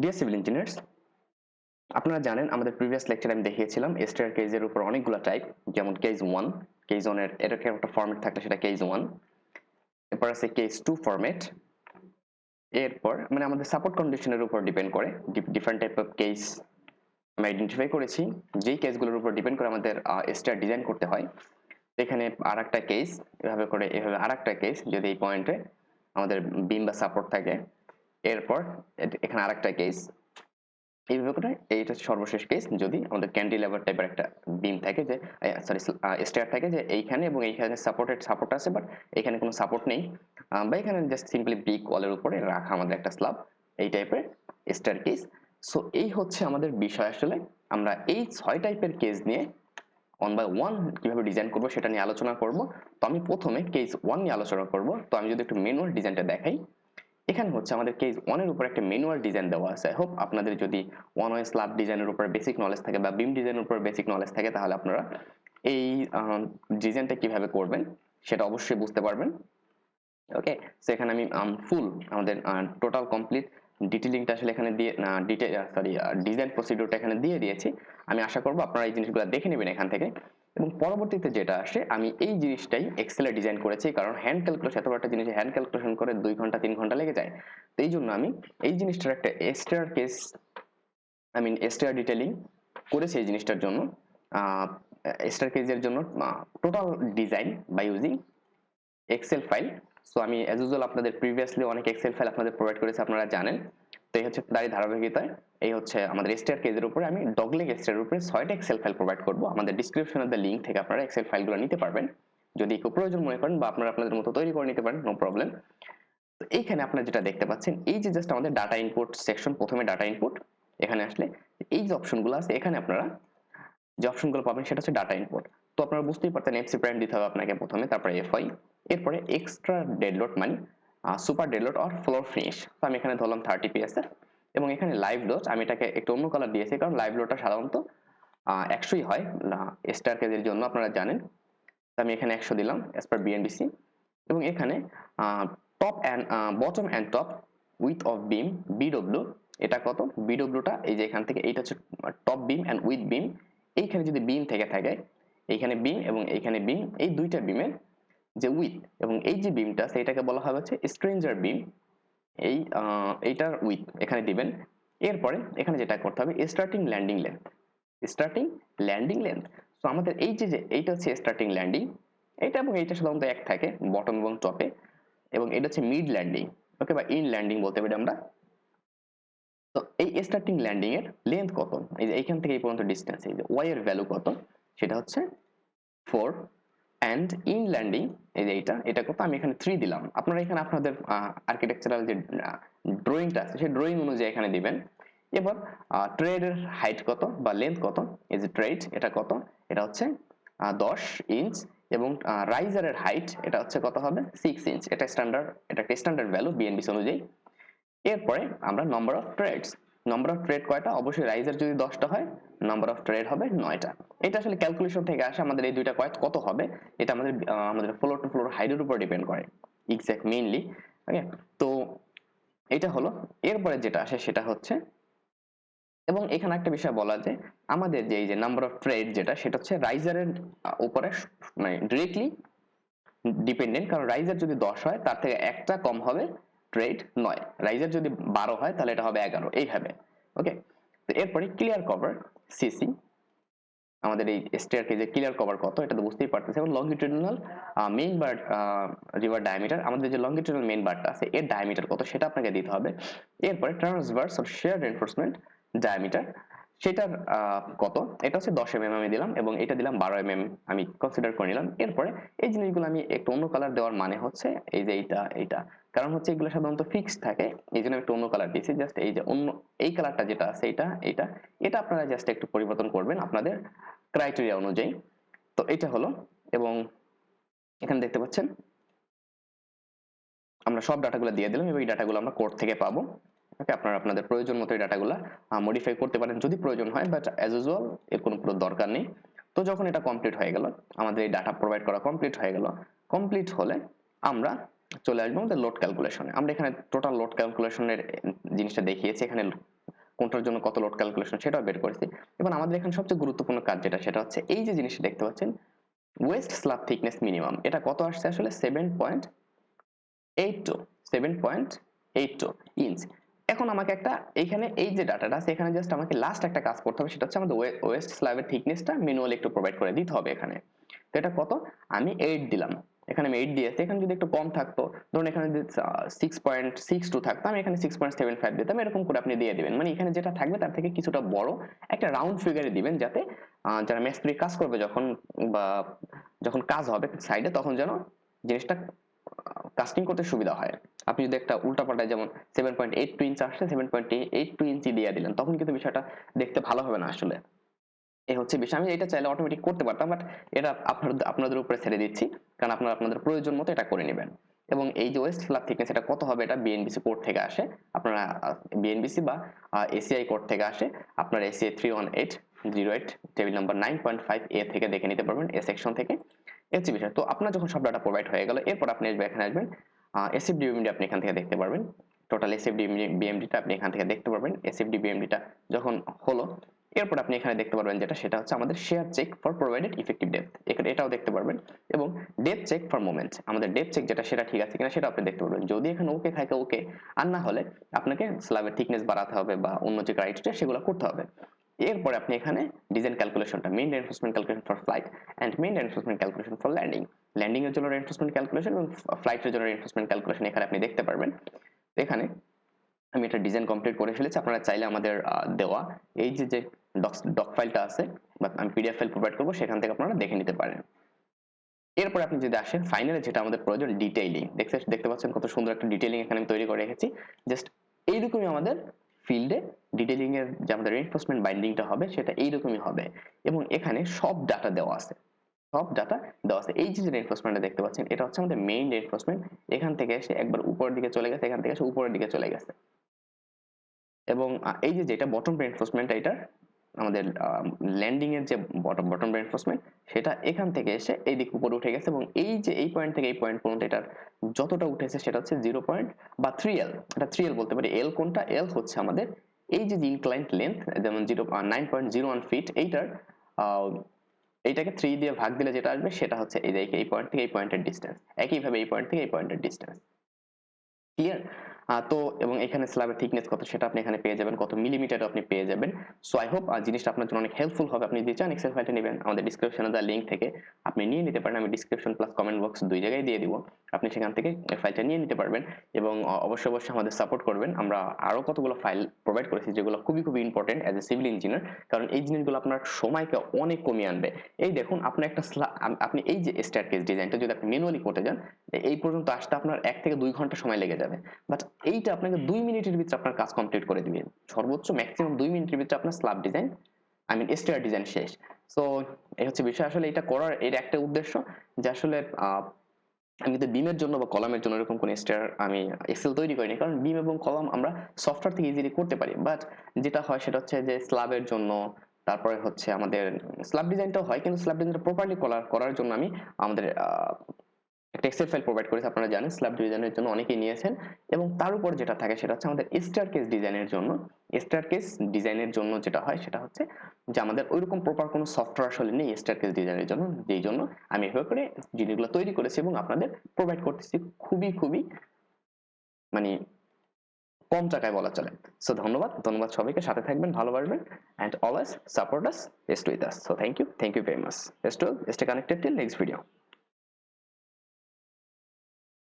Deer civil engineers, আপনারা জানেন আমাদের প্রিভিয়াস লেকচারে আমি দেখিয়েছিলাম স্টেয়ার কেজের উপর অনেকগুলো টাইপ, যেমন কেজ 1, কেজ 1 এর এরকম একটা ফরম্যাট থাকলে সেটা কেজ 1, এরপর আছে কেজ 2 ফরম্যাট। এরপর মানে আমাদের সাপোর্ট কন্ডিশনের উপর ডিপেন্ড করে ডিফারেন্ট টাইপ অফ কেজ আমি আইডেন্টিফাই করেছি, যেই কেজগুলোর উপর ডিপেন্ড করে আমাদের স্টেয়ার ডিজাইন করতে হয়। এখানে আরেকটা কেস এভাবে করে, এভাবে আরেকটা কেস যদি এই পয়েন্টে আমাদের বিম বা সাপোর্ট থাকে, এরপর এখানে আরেকটা কেস এইভাবে করে। এইটা সর্বশেষ কেস যদি আমাদের ক্যান্টিলিভার টাইপের একটা বিম থাকে, যে সরি স্টেয়ার থাকে, যে এইখানে এবং এইখানে সাপোর্ট আছে বাট এখানে কোনো সাপোর্ট নেই, বা এখানে জাস্ট সিম্পলি ব্রিক ওয়ালের উপরে রাখা আমাদের একটা স্ল্যাব, এই টাইপের স্টেয়ার কেস। সো এই হচ্ছে আমাদের বিষয়। আসলে আমরা এই 6 টাইপের কেস নিয়ে 1 বাই 1 কিভাবে ডিজাইন করব সেটা নিয়ে আলোচনা করব। তো আমি প্রথমে কেস 1 নিয়ে আলোচনা করব। তো আমি যদি একটু ম্যানুয়াল ডিজাইনটা দেখাই, এখানে হচ্ছে আমাদের কেস 1 এর উপর একটা ম্যানুয়াল ডিজাইন দেওয়া আছে। আই হোপ আপনাদের যদি ওয়ান ওয়ে স্ল্যাব ডিজাইনের উপর বেসিক নলেজ থাকে বা বিম ডিজাইনের উপর বেসিক নলেজ থাকে, তাহলে আপনারা এই ডিজাইনটা কিভাবে করবেন সেটা অবশ্যই বুঝতে পারবেন। ওকে, সো এখানে আমি ফুল আমাদের টোটাল কমপ্লিট ডিটেইলিংটা আসলে এখানে দিয়ে ডিজাইন প্রসিডিউরটা এখানে দিয়ে দিয়েছি। আমি আশা করব আপনারা এই জিনিসগুলো দেখে নেবেন এখান থেকে, এবং পরবর্তীতে যেটা আসে আমি এই জিনিসটাই এক্সেলে ডিজাইন করেছি, কারণ হ্যান্ড ক্যালকুলেশন, এত বড় একটা জিনিস হ্যান্ড ক্যালকুলেশন করে 2 ঘন্টা 3 ঘন্টা লেগে যায়। তো এই জন্য আমি এই জিনিসটার একটা স্টেয়ার কেস স্টেয়ার ডিটেইলিং করেছি এই জিনিসটার জন্য, স্টেয়ার কেসের জন্য total design by using Excel file. So আমি অ্যাজ ইউজুয়াল আপনাদের প্রিভিয়াসলি অনেক এক্সেল ফাইল আপনাদের প্রোভাইড করেছি, আপনারা জানেন। তো এই হচ্ছে তারই ধারাবাহিকতায় এই হচ্ছে আমাদের স্টেয়ার কেজের উপরে আমি ডগলেগ স্টেয়ারের উপরে 6টা এক্সেল ফাইল প্রোভাইড করব। আমাদের ডিসক্রিপশনে দেওয়া লিংক থেকে আপনারা এক্সেল ফাইলগুলো নিতে পারবেন যদি কেউ প্রয়োজন মনে করেন, বা আপনারা আপনাদের মতো তৈরি করে নিতে পারেন, নো প্রবলেম। তো এইখানে আপনারা যেটা দেখতে পাচ্ছেন, এই যে জাস্ট আমাদের ডাটা ইনপুট সেকশন, প্রথমে ডাটা ইনপুট, এখানে আসলে এই যে অপশনগুলো আছে, এখানে আপনারা যে অপশনগুলো পাবেন সেটা হচ্ছে ডাটা ইনপুট। তো আপনারা বুঝতেই পারতেন এফসি প্রাইম দিতে হবে আপনাকে প্রথমে, তারপরে এফআই, এরপরে এক্সট্রা ডেড লোড মানে super dead load or floor finish. তো আমি এখানে ধরলাম 30 পিএসএর, এবং এখানে লাইভ লোড আমি এটাকে একটু অন্য কালার দিয়েছি, কারণ লাইভ লোডটা সাধারণত 100ই হয় স্টার কেজের জন্য, আপনারা জানেন। তো আমি এখানে 100 দিলাম অ্যাজ পার বিএনবিসি, এবং এখানে top and bottom and top with of beam BW, এটা কত, বিডব্লিউটা এই যে এখান থেকে, এইটা হচ্ছে টপ বিম অ্যান্ড উইথ বিম। এইখানে যদি বিম থেকে থাকে, এইখানে বিম এবং এইখানে বিম, এই দুইটা বিমের যে উইথ এবং এই যে বিমটা সেটাকে বলা হবে হচ্ছে স্ট্রেঞ্জার বিম, এইটার উইথ এখানে দিবেন। এরপরে এখানে যেটা করতে হবে starting landing length, starting landing length. So আমাদের এই যে এইটা হচ্ছে স্টার্টিং ল্যান্ডিং, এইটা এবং এইটা সাধারণত এক থাকে বটম এবং টপে, এবং এটা হচ্ছে মিড ল্যান্ডিং, ওকে, বা ইন ল্যান্ডিং বলতে পারি আমরা। তো এই স্টার্টিং ল্যান্ডিং এর লেন্থ কত, এই যে এইখান থেকে এই পর্যন্ত ডিসটেন্স, এই যে ওয়াই এর ভ্যালু কত, সেটা হচ্ছে 4, এন্ড ইন ল্যান্ডিং এই যে এটা কত, আমি এখানে 3 দিলাম। আপনারা এখানে আপনাদের আর্কিটেকচারাল যে ড্রয়িংটা আছে সেই ড্রয়িং অনুযায়ী এখানে দিবেন। এবার ট্রেডের হাইট কত বা লেন্থ কত, এই যে ট্রেড এটা কত, এটা হচ্ছে 10 ইঞ্চ, এবং রাইজারের হাইট এটা হচ্ছে কত হবে 6 ইঞ্চ। এটা স্ট্যান্ডার্ড, এটা একটা স্ট্যান্ডার্ড ভ্যালু বিএনবিসি অনুযায়ী। এরপরে আমরা number of trades, number of trade কয়টা, অবশ্যই রাইজার যদি 10টা হয় নাম্বার অফ ট্রেড হবে 9টা। এটা আসলে ক্যালকুলেশন থেকে আসে, আমাদের এই দুইটা কত হবে এটা আমাদের ফ্লোর টু ফ্লোর হাইটের উপর ডিপেন্ড করে এক্স্যাক্ট মেইনলি। ওকে, তো এটা হলো। এরপরে যেটা আসে সেটা হচ্ছে, এবং এখানে একটা বিষয় বলা যে আমাদের যে এই যে নাম্বার অফ ট্রেড যেটা, সেটা হচ্ছে রাইজারের উপরে মানে ডিরেক্টলি ডিপেন্ডেন্ট, কারণ রাইজার যদি 10 হয় তার থেকে একটা কম হবে ট্রেড 9, রাইজার যদি 12 হয় তাহলে এটা হবে 11, এইভাবে। ওকে, তো এরপরে ক্লিয়ার কভার সিসি, আমাদের এই স্টেয়ার কেজে ক্লিয়ার কভার কত এটা তো বুঝতেই পারতেছে, এবং লংগিটিউডিনাল মেইন বার রিভার ডায়ামিটার, আমাদের যে লংগিটিউডিনাল মেইন বারটা আছে এর ডায়ামিটার কত সেটা আপনাকে দিতে হবে। এরপরে transverse or share reinforcement diameter, সেটার কত, এটা হচ্ছে 10 mm আমি দিলাম, এবং এটা দিলাম 12 mm আমি কনসিডার করে নিলাম। এরপরে এই জিনিসগুলো আমি একটু অন্য কালার দেওয়ার মানে হচ্ছে এই যে এইটা, কারণ হচ্ছে এগুলো সাধারণত ফিক্স থাকে, এই জন্য একটু অন্য কালার দিয়েছি। জাস্ট এই যে অন্য এই কালারটা যেটা আছে এটা আপনারা জাস্ট একটু পরিবর্তন করবেন আপনাদের ক্রাইটেরিয়া অনুযায়ী। তো এটা হলো, এবং এখানে দেখতে পাচ্ছেন আমরা সব ডাটাগুলো দিয়ে দিলাম, এবং এই ডাটাগুলো আমরা কোড থেকে পাবো। ওকে, আপনারা আপনাদের প্রয়োজন মতো এই ডাটাগুলো মডিফাই করতে পারেন যদি প্রয়োজন হয়, বাট অ্যাজ ইউজুয়াল এর কোনো দরকার নেই। তো যখন এটা কমপ্লিট হয়ে গেল, আমাদের এই ডাটা প্রোভাইড করা কমপ্লিট হয়ে গেল, কমপ্লিট হলে আমরা চলে আসবো আমাদের লোড ক্যালকুলেশনে। আমরা এখানে টোটাল লোড ক্যালকুলেশনের জিনিসটা দেখিয়েছি, এখানে কোনটার জন্য কত লোড ক্যালকুলেশন সেটাও বের করেছি। এবং আমাদের এখানে সবচেয়ে গুরুত্বপূর্ণ কাজ যেটা সেটা হচ্ছে এই যে জিনিসটা দেখতে পাচ্ছেন ওয়েস্ট স্ল্যাব থিকনেস মিনিমাম, এটা কত আসছে আসলে 7.82 ইঞ্চ। এখন আমাকে একটা এইখানে এই যে ডাটাটা আছে এখানে জাস্ট আমাকে লাস্ট একটা কাজ করতে হবে, সেটা হচ্ছে আমাদের ওয়েস্ট স্ল্যাবের থিকনেসটা ম্যানুয়ালি একটু প্রোভাইড করে দিতে হবে এখানে। তো এটা কত, আমি 8 দিলাম, এখানে আমি 8 দিয়েছি। এখানে যদি একটু কম থাকতো, ধরুন এখানে যদি 6.62 থাকতো, আমি এখানে 6.75 দিতাম, এরকম করে আপনি দিয়ে দিবেন। মানে এখানে যেটা থাকবে তার থেকে কিছুটা বড় একটা রাউন্ড ফিগারে দিবেন, যাতে যারা মিস্ত্রি কাজ করবে যখন বা যখন কাজ হবে সাইডে, তখন যেন জিনিসটা কাস্টিং করতে সুবিধা হয়। আপনি যদি একটা উল্টাপাল্টায় যেমন 7.82 ইঞ্চ আসছে 7.82 ইঞ্চি দিয়ে দিলেন, তখন কিন্তু বিষয়টা দেখতে ভালো হবে না আসলে। এই হচ্ছে বিষয়। আমি এটা চাইলে অটোমেটিক করতে পারতাম, বাট এটা আপনাদের উপরে ছেড়ে দিচ্ছি, কারণ আপনারা আপনাদের প্রয়োজন মতো এটা করে নেবেন। এবং এই যে ওয়েস্ট স্ল্যাব থিকনেস এটা কত হবে, এটা বিএনবিসি কোড থেকে আসে, আপনারা বিএনবিসি বা এসিআই কোড থেকে আসে, আপনারা এসিআই 31808 টেবিল নাম্বার 9.5 এ থেকে দেখে নিতে পারবেন, এ সেকশন থেকে। এই হচ্ছে বিষয়। তো আপনার যখন সব ডাটা প্রোভাইড হয়ে গেল, এরপর আপনি এখানে আসবেন, এসএফডি বিএমডি আপনি এখান থেকে দেখতে পারবেন, টোটাল এসএফডি বিএমডিটা আপনি এখান থেকে দেখতে পারবেন। এসএফডি বিএমডিটা যখন হলো, এরপর আপনি এখানে দেখতে পারবেন যেটা সেটা হচ্ছে আমাদের shear check for provided effective depth, এটাও দেখতে পারবেন। এবং ডেপথ চেক ফর মোমেন্ট, আমাদের ডেপথ চেক যেটা সেটা ঠিক আছে কিনা সেটা আপনি দেখতে পারবেন। যদি এখানে ওকে থাকে ওকে, আর না হলে আপনাকে স্ল্যাবের থিকনেস বাড়াতে হবে বা অন্য যে ক্রাইটেরিয়া সেগুলো করতে হবে। এরপরে আপনি এখানে ডিজাইন ক্যালকুলেশনটা, main reinforcement calculation for flight and main reinforcement calculation for landing, landing এর জন্য রেইনফোর্সমেন্ট ক্যালকুলেশন এবং ফ্লাইটের জন্য রেইনফোর্সমেন্ট ক্যালকুলেশন এখানে আপনি দেখতে পারবেন। এখানে আমি এটা ডিজাইন কমপ্লিট করে ফেলেছি। আপনারা চাইলে আমাদের দেওয়া এই যে ডক ফাইলটা আছে বা আমি পিডিএফ ফাইল প্রোভাইড করবো, সেখান থেকে আপনারা দেখে নিতে পারেন। এরপর আপনি যদি আসেন ফাইনালে যেটা আমাদের প্রয়োজন, ডিটেইলিং। দেখতে পাচ্ছেন কত সুন্দর একটা ডিটেইলিং এখানে আমি তৈরি করে রেখেছি। জাস্ট এইরকমই আমাদের ফিল্ডে ডিটেইলিং এর যে আমাদের রেইনফোর্সমেন্ট বাইন্ডিংটা হবে সেটা এইরকমই হবে, এবং এখানে সব ডাটা দেওয়া আছে, সব ডাটা দেওয়া আছে। এই যে রেইনফোর্সমেন্টটা দেখতে পাচ্ছেন এটা হচ্ছে আমাদের মেইন রেইনফোর্সমেন্ট, এখান থেকে এসে একবার উপরের দিকে চলে গেছে, এখান থেকে এসে উপরের দিকে চলে গেছে। এবং এই যে যেটা বটম রেইনফোর্সমেন্ট, এটা আমাদের ল্যান্ডিং এর যে বটম রেইনফোর্সমেন্ট, সেটা এখান থেকে এসে এই দিক উপরে উঠে গেছে, এবং এই যে এই পয়েন্ট থেকে এই পয়েন্ট পর্যন্ত এটার যতটা উঠেছে সেটা হচ্ছে 0 পয়েন্ট বা 3L, এটা 3L বলতে পারি। এল কোনটা, এল হচ্ছে আমাদের এই যে ইনক্লাইন্ড লেন্থ, যেমন 9.01 ফিট, এইটাকে 3 দিয়ে ভাগ দিলে যেটা আসবে সেটা হচ্ছে এই পয়েন্ট থেকে এই পয়েন্টের ডিস্টেন্স, একইভাবে এই পয়েন্ট থেকে এই পয়েন্টের ডিস্টেন্স। ক্লিয়ার? তো এবং এখানে স্ল্যাবের থিকনেস কত সেটা আপনি এখানে পেয়ে যাবেন, কত মিলিমিটার আপনি পেয়ে যাবেন। সো আই হোপ জিনিসটা আপনার জন্য অনেক হেল্পফুল হবে। আপনি যদি চান এক্সেল ফাইলটা নেবেন, আমাদের ডিসক্রিপশনে দেওয়া লিঙ্ক থেকে আপনি নিয়ে নিতে পারেন। আমি ডিসক্রিপশন প্লাস কমেন্ট বক্স দুই জায়গায় দিয়ে দিব, আপনি সেখান থেকে ফাইলটা নিয়ে নিতে পারবেন। এবং অবশ্যই আমাদের সাপোর্ট করবেন। আমরা আরো কতগুলো ফাইল প্রোভাইড করেছি যেগুলো খুবই important as a civil engineer, কারণ এই জিনিসগুলো আপনার সময়কে অনেক কমিয়ে আনবে। এই দেখুন, আপনি আপনি এই যে স্টেয়ারকেস ডিজাইনটা যদি আপনি ম্যানুয়ালি করতে যান, এই পর্যন্ত আসতে আপনার 1 থেকে 2 ঘন্টা সময় লেগে যাবে, বাট এইটা আপনাকে 2 মিনিটের ভিতরে আপনার কাজ কমপ্লিট করে দিবে। সর্বোচ্চ ম্যাক্সিমাম 2 মিনিটের ভিতরে আপনার স্ল্যাব ডিজাইন, স্টেয়ার ডিজাইন শেষ। সো এই হচ্ছে বিষয়। আসলে এটা করার এর একটা উদ্দেশ্য যে আসলে আমি কিন্তু বিমের জন্য বা কলামের জন্য এরকম কোন স্টেয়ার আমি এক্সেল তৈরি করিনি, কারণ বিম এবং কলাম আমরা সফটওয়্যার থেকে ইজিলি করতে পারি। বাট যেটা হয় সেটা হচ্ছে যে স্ল্যাবের জন্য, তারপরে হচ্ছে আমাদের স্ল্যাব ডিজাইনটাও হয়, কিন্তু স্ল্যাব ডিজাইনটা প্রপারলি করার জন্য আমি আমাদের একটা এক্সেল ফাইল প্রোভাইড করেছি। আপনারা জানেন স্ল্যাব ডিজাইনের জন্য অনেকেই নিয়েছেন। এবং তার উপর যেটা থাকে সেটা হচ্ছে আমাদের স্টেয়ারকেস ডিজাইনের জন্য। স্টেয়ারকেস ডিজাইনের জন্য যেটা হয় সেটা হচ্ছে যে আমাদের ওইরকম প্রপার কোনো সফটওয়্যার আসলে নেই স্টেয়ারকেস ডিজাইনের জন্য, যেই জন্য আমি এভাবে করে জিনিসগুলো তৈরি করেছি এবং আপনাদের প্রোভাইড করতেছি খুবই মানে কম টাকায় বলা চলে। সো ধন্যবাদ সবাইকে, সাথে থাকবেন, ভালোবাসবেন, and always support us, stay with us. So thank you very much. Stay connected till next video.